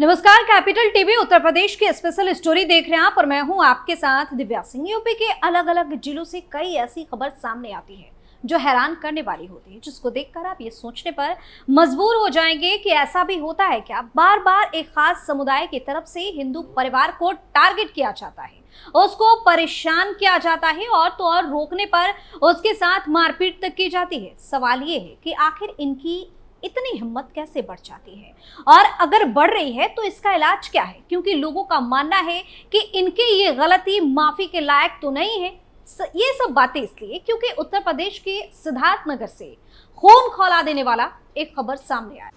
नमस्कार, capital TV Uttar Pradesh की special story देख रहे हैं आप और मैं हूं आपके साथ दिव्या सिंह। यूपी के अलग अलग जिलों से कई ऐसी खबर सामने आती है जो हैरान करने वाली होती है, जिसको देखकर आप ये सोचने पर मजबूर हो जाएंगे कि ऐसा भी होता है क्या। बार बार एक खास समुदाय की तरफ से हिंदू परिवार को टारगेट किया जाता है, उसको परेशान किया जाता है और तो और रोकने पर उसके साथ मारपीट तक की जाती है। सवाल ये है कि आखिर इनकी इतनी हिम्मत कैसे बढ़ जाती है, और अगर बढ़ रही है तो इसका इलाज क्या है, क्योंकि लोगों का मानना है कि इनकी ये गलती माफी के लायक तो नहीं है। ये सब बातें इसलिए क्योंकि उत्तर प्रदेश के सिद्धार्थनगर से खून खौला देने वाला एक खबर सामने आया।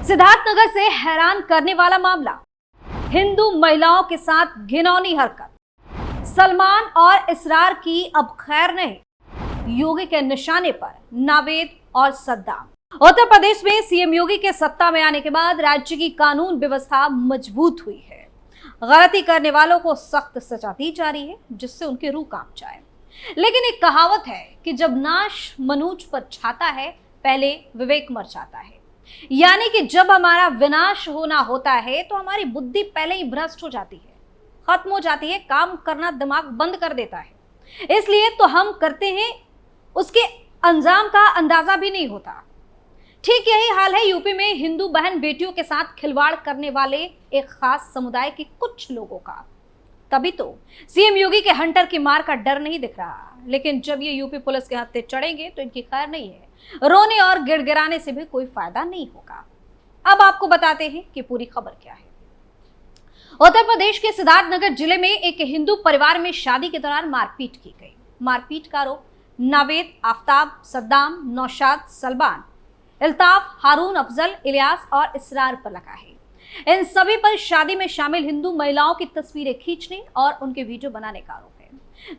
सिद्धार्थनगर से हैरान करने वाला मामला, हिंदू महिलाओं के साथ घिनौनी हरकत, सलमान और इसरार की अब खैर नहीं, योगी के निशाने पर नावेद और सद्दाम। उत्तर प्रदेश में सीएम योगी के सत्ता में आने के बाद राज्य की कानून व्यवस्था मजबूत हुई है। गलती करने वालों को सख्त सजा दी जा रही है, जिससे उनकी रूह कांप जाए। लेकिन एक कहावत है कि जब नाश मनुज पर छाता है, पहले विवेक मर जाता है। यानी कि जब हमारा विनाश होना होता है तो हमारी बुद्धि पहले ही भ्रष्ट हो जाती है, खत्म हो जाती है, काम करना दिमाग बंद कर देता है। इसलिए तो हम करते हैं, उसके अंजाम का अंदाजा भी नहीं होता। ठीक यही हाल है यूपी में हिंदू बहन बेटियों के साथ खिलवाड़ करने वाले एक खास समुदाय के कुछ लोगों का। तभी तो सीएम योगी के हंटर की मार का डर नहीं दिख रहा, लेकिन जब ये यूपी पुलिस के हत्थे चढ़ेंगे तो इनकी खैर नहीं है। रोने और गिड़गिड़ाने से भी कोई फायदा नहीं होगा। अब आपको बताते हैं कि पूरी खबर क्या है। उत्तर प्रदेश के सिद्धार्थनगर जिले में एक हिंदू परिवार में शादी के दौरान मारपीट की गई। मारपीट का आरोप नावेद, आफ्ताब, सद्दाम, नौशाद, सलमान, इल्ताफ, हारून, अफजल, इलियास और इसरार पर लगा है। इन सभी पर शादी में शामिल हिंदू महिलाओं की तस्वीरें खींचने और उनके वीडियो बनाने का आरोप है।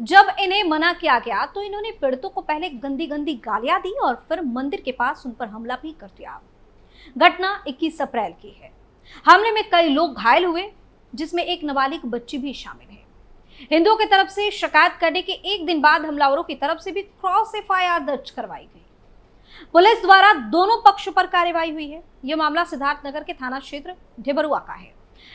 जब इन्हें मना किया गया तो इन्होंने पीड़ितों को पहले गंदी गंदी गालियां दी और फिर मंदिर के पास उन पर हमला भी कर दिया। घटना 21 अप्रैल की है। हमले में कई लोग घायल हुए, जिसमें एक नाबालिग बच्ची भी शामिल है। हिंदुओं की तरफ से शिकायत करने के एक दिन बाद हमलावरों की तरफ से भी क्रॉस एफआईआर दर्ज करवाई गई। पुलिस द्वारा दोनों पक्षों पर कार्रवाई हुई है। यह मामला सिद्धार्थनगर के थाना क्षेत्र ढिबरुआ का है।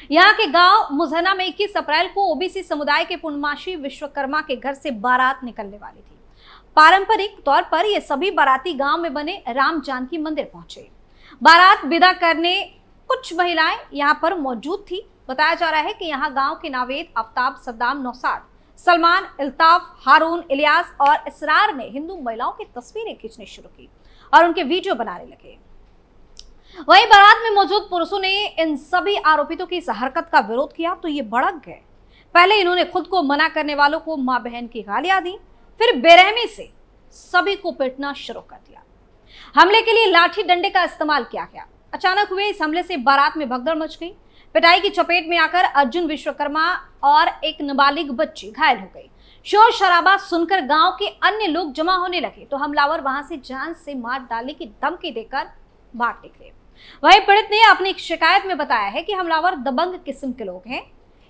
यहाँ के गांव मुजहना में 21 अप्रैल को ओबीसी समुदाय के पूर्णमासी विश्वकर्मा के घर से बारात निकलने वाली थी। पारंपरिक तौर पर ये सभी बाराती गांव में बने राम जानकी मंदिर पहुंचे। बारात विदा करने कुछ महिलाएं यहाँ पर मौजूद थी। बताया जा रहा है कि यहाँ गांव के नावेद, आफ्ताब, सद्दाम, नौसाद, सलमान, इल्ताफ, हारून, इलियास और इसरार ने हिंदू महिलाओं की तस्वीरें खींचनी शुरू की और उनके वीडियो बनाने लगे। वहीं बारात में मौजूद पुरुषों ने इन सभी आरोपितों की इस हरकत का विरोध किया तो ये भड़क गए। पहले इन्होंने खुद को मना करने वालों को मां बहन की गालियां दी, फिर बेरहमी से सभी को पीटना शुरू कर दिया। हमले के लिए लाठी डंडे का इस्तेमाल किया गया। अचानक हुए इस हमले से बारात में भगदड़ मच गई। पिटाई की चपेट में आकर अर्जुन विश्वकर्मा और एक नाबालिग बच्ची घायल हो गई। शोर शराबा सुनकर गांव के अन्य लोग जमा होने लगे तो हमलावर वहां से जान से मार डालने की धमकी देकर भाग निकले। वहीं पीड़ित ने अपनी शिकायत में बताया है कि हमलावर दबंग किस्म के लोग हैं।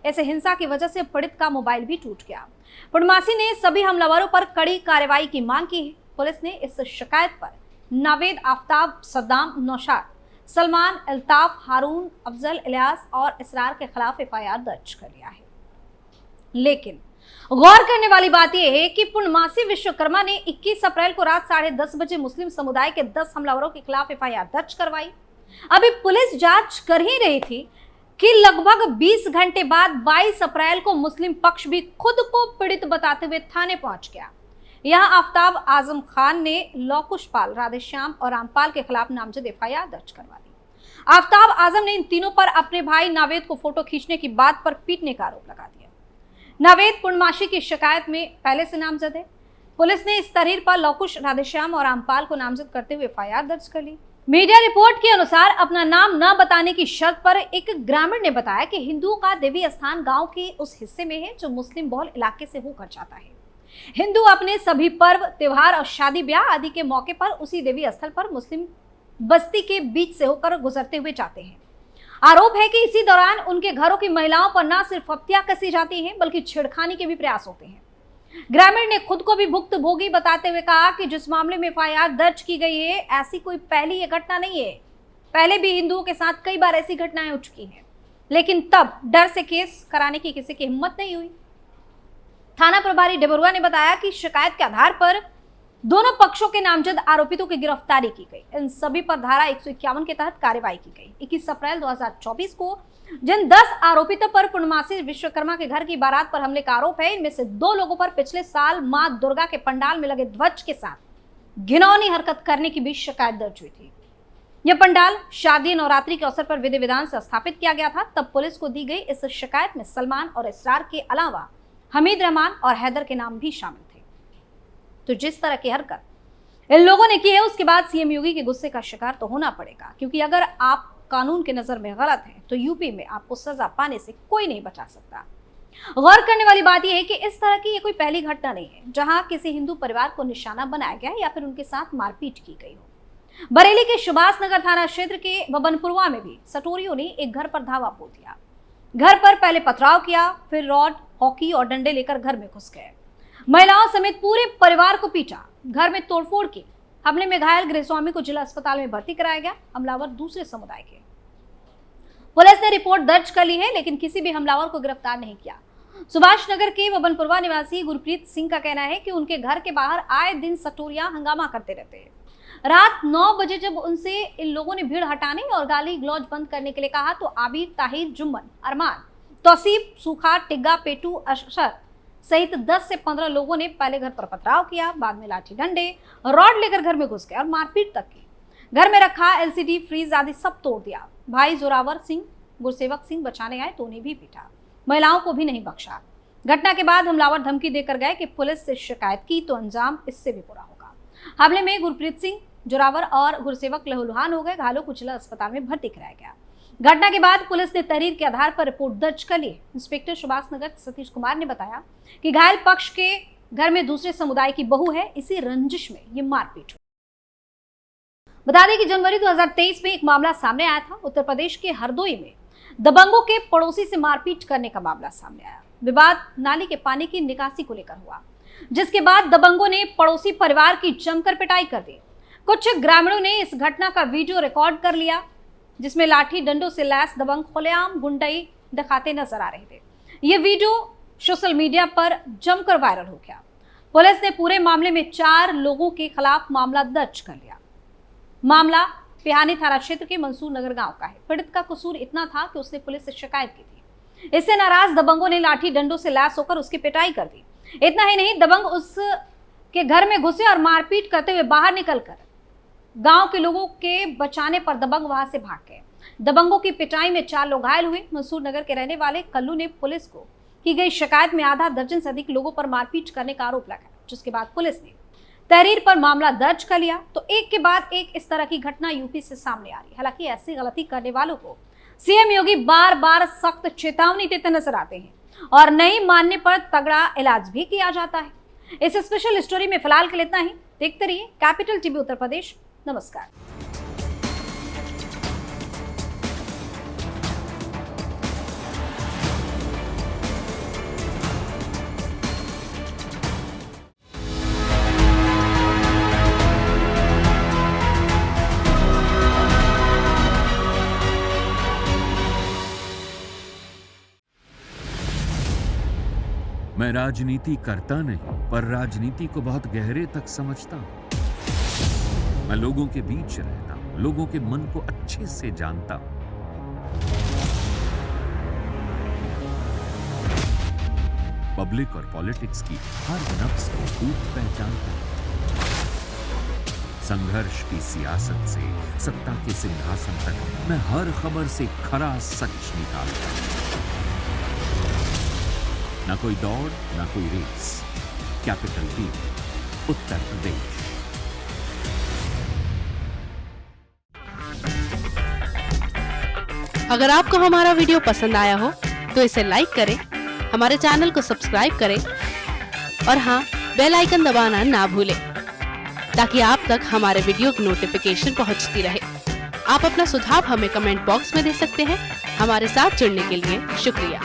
ऐसे हिंसा की वजह से पीड़ित का मोबाइल भी टूट गया। पूर्णमासी ने सभी हमलावरों पर कड़ी कार्रवाई की मांग की है। पुलिस ने इस शिकायत पर नावेद, आफ्ताब, सद्दाम, नौशाद, सलमान, इल्ताफ, हारून, अफजल, इलियास और इसरार के खिलाफ एफआईआर दर्ज कर लिया है। लेकिन गौर करने वाली बात यह है कि पूर्णमासी विश्वकर्मा ने 21 अप्रैल को रात 10:30 बजे मुस्लिम समुदाय के 10 हमलावरों के खिलाफ एफआईआर दर्ज करवाई। अभी पुलिस जांच कर ही रही थी कि लगभग 20 घंटे बाद 22 अप्रैल को मुस्लिम पक्ष भी खुद को पीड़ित बताते हुए थाने पहुंच गया। यहां आफ्ताब आजम खान ने लौकुशपाल, राधेश्याम और रामपाल के खिलाफ नामजद एफआईआर दर्ज करवा दी। आफ्ताब आजम ने इन तीनों पर अपने भाई नावेद को फोटो खींचने की बात पर पीटने का आरोप लगा दिया। नावेद पूर्णमासी की शिकायत में पहले से नामजद है। पुलिस ने इस तहरीर पर लौकुश, राधेश्याम और रामपाल को नामजद करते हुए एफआईआर दर्ज कर ली। मीडिया रिपोर्ट के अनुसार अपना नाम न बताने की शर्त पर एक ग्रामीण ने बताया कि हिंदुओं का देवी स्थान गांव के उस हिस्से में है जो मुस्लिम बहुल इलाके से होकर जाता है। हिंदू अपने सभी पर्व, त्योहार और शादी ब्याह आदि के मौके पर उसी देवी स्थल पर मुस्लिम बस्ती के बीच से होकर गुजरते हुए जाते हैं। आरोप है कि इसी दौरान उनके घरों की महिलाओं पर न सिर्फ हत्या कसी जाती है बल्कि छेड़खानी के भी प्रयास होते हैं। ग्रामीण ने खुद को भी भुक्तभोगी बताते हुए कहा कि जिस मामले में एफआईआर दर्ज की गई है, ऐसी कोई पहली ये घटना नहीं है। पहले भी हिंदुओं के साथ कई बार ऐसी घटनाएं हो चुकी हैं, लेकिन तब डर से केस कराने की किसी की हिम्मत नहीं हुई। थाना प्रभारी डबरुआ ने बताया कि शिकायत के आधार पर दोनों पक्षों के नामजद आरोपितों की गिरफ्तारी की गई। इन सभी पर धारा 151 के तहत कार्रवाई की गई। 21 अप्रैल 2024 को जिन 10 आरोपितों पर पूर्णमासी विश्वकर्मा के घर की बारात पर हमले का आरोप है, इनमें से 2 लोगों पर पिछले साल मां दुर्गा के पंडाल में लगे ध्वज के साथ घिनौनी हरकत करने की भी शिकायत दर्ज हुई थी। यह पंडाल शादी नवरात्रि के अवसर पर विधि विधान से स्थापित किया गया था। तब पुलिस को दी गई इस शिकायत में सलमान और इसरार के अलावा हमीद रहमान और हैदर के नाम भी शामिल थे। तो जिस तरह की हरकत इन लोगों ने की है, उसके बाद सीएम योगी के गुस्से का शिकार तो होना पड़ेगा, क्योंकि अगर आप कानून की नजर में गलत हैं तो यूपी में आपको सजा पाने से कोई नहीं बचा सकता। गौर करने वाली बात यह है कि इस तरह की ये कोई पहली घटना नहीं है जहां किसी हिंदू परिवार को निशाना बनाया गया या फिर उनके साथ मारपीट की गई हो। बरेली के सुभाष नगर थाना क्षेत्र के बबनपुरवा में भी सटोरियों ने एक घर पर धावा बोल दिया। घर पर पहले पथराव किया, फिर रॉड, हॉकी और डंडे लेकर घर में घुस गए। महिलाओं समेत पूरे परिवार को पीटा, घर में तोड़फोड़ की। हमले में घायल गृहस्वामी को जिला अस्पताल में भर्ती कराया गया। हमलावर दूसरे समुदाय के। पुलिस ने रिपोर्ट दर्ज कर ली है, लेकिन किसी भी हमलावर को गिरफ्तार नहीं किया। सुभाष नगर के बबनपुरवा निवासी गुरप्रीत सिंह का कहना है कि उनके घर के बाहर आए दिन सटोरिया हंगामा करते रहते हैं। रात 9 बजे जब उनसे इन लोगों ने भीड़ हटाने और गाली गलौज बंद करने के लिए कहा तो आबिर, ताहिर, जुम्मन, अरमान, तौसीफ, सूखा, टिग्गा, पेटू, अशर सहित 10 से 15 लोगों ने पहले घर पर पथराव किया, बाद में लाठी डंडे, रॉड लेकर घर में घुस गए और मारपीट तक की। घर में रखा एलसीडी, फ्रीज आदि सब तोड़ दिया। भाई जोरावर सिंह, गुरसेवक सिंह बचाने आए तो उन्हें भी पीटा। महिलाओं को भी नहीं बख्शा। घटना के बाद हमलावर धमकी देकर गए कि पुलिस से शिकायत की तो अंजाम इससे भी बुरा होगा। हमले में गुरप्रीत सिंह, जोरावर और गुरसेवक लहूलुहान हो गए। घायलों को जिला अस्पताल में भर्ती कराया गया। घटना के बाद पुलिस ने तहरीर के आधार पर रिपोर्ट दर्ज कर ली। इंस्पेक्टर सुभाष नगर सतीश कुमार ने बताया कि घायल पक्ष के घर में दूसरे समुदाय की बहू है, इसी रंजिश में ये मारपीट हुई। बता दें कि जनवरी 2023 में एक मामला सामने आया था। उत्तर प्रदेश के हरदोई में दबंगों के पड़ोसी से मारपीट करने का मामला सामने आया। विवाद नाली के पानी की निकासी को लेकर हुआ, जिसके बाद दबंगों ने पड़ोसी परिवार की जमकर पिटाई कर दी। कुछ ग्रामीणों ने इस घटना का वीडियो रिकॉर्ड कर लिया, जिसमें लाठी डंडों से लैस दबंग खुलेआम गुंडाई दिखाते नजर आ रहे थे। ये वीडियो सोशल मीडिया पर जमकर वायरल हो गया। पुलिस ने पूरे मामले में 4 लोगों के खिलाफ मामला दर्ज कर लिया। मामला पिहानी थाना क्षेत्र के मंसूर नगर गांव का है। पीड़ित का कसूर इतना था कि उसने पुलिस से शिकायत की थी। इससे नाराज दबंगों ने लाठी डंडों से लैस होकर उसकी पिटाई कर दी। इतना ही नहीं, दबंग उसके घर में घुसे और मारपीट करते हुए बाहर निकलकर गांव के लोगों के बचाने पर दबंग वहां से भाग गए। दबंगों की पिटाई में 4 लोग घायल हुए। मंसूर नगर के रहने वाले कल्लू ने पुलिस को की गई शिकायत में आधा दर्जन से अधिक लोगों पर मारपीट करने का आरोप लगाया, जिसके बाद पुलिस ने तहरीर पर मामला दर्ज कर लिया। तो एक के बाद एक इस तरह की घटना यूपी से सामने आ रही है। हालांकि ऐसी गलती करने वालों को सीएम योगी बार बार सख्त चेतावनी देते नजर आते हैं और नहीं मानने पर तगड़ा इलाज भी किया जाता है। इस स्पेशल स्टोरी में फिलहाल के लिए इतना ही। देखते रहिए कैपिटल टीवी उत्तर प्रदेश। नमस्कार। मैं राजनीति करता नहीं, पर राजनीति को बहुत गहरे तक समझता हूं। मैं लोगों के बीच रहता हूं, लोगों के मन को अच्छे से जानता हूं। पब्लिक और पॉलिटिक्स की हर नब्ज को खूब पहचानता हूं। संघर्ष की सियासत से सत्ता के सिंहासन तक मैं हर खबर से खरा सच निकालता हूं। ना कोई दौड़, ना कोई race. Capital TV, Uttar Pradesh. अगर आपको हमारा वीडियो पसंद आया हो तो इसे लाइक करें, हमारे चैनल को सब्सक्राइब करें और हाँ, बेल आइकन दबाना ना भूलें ताकि आप तक हमारे वीडियो की नोटिफिकेशन पहुंचती रहे। आप अपना सुझाव हमें कमेंट बॉक्स में दे सकते हैं। हमारे साथ जुड़ने के लिए शुक्रिया।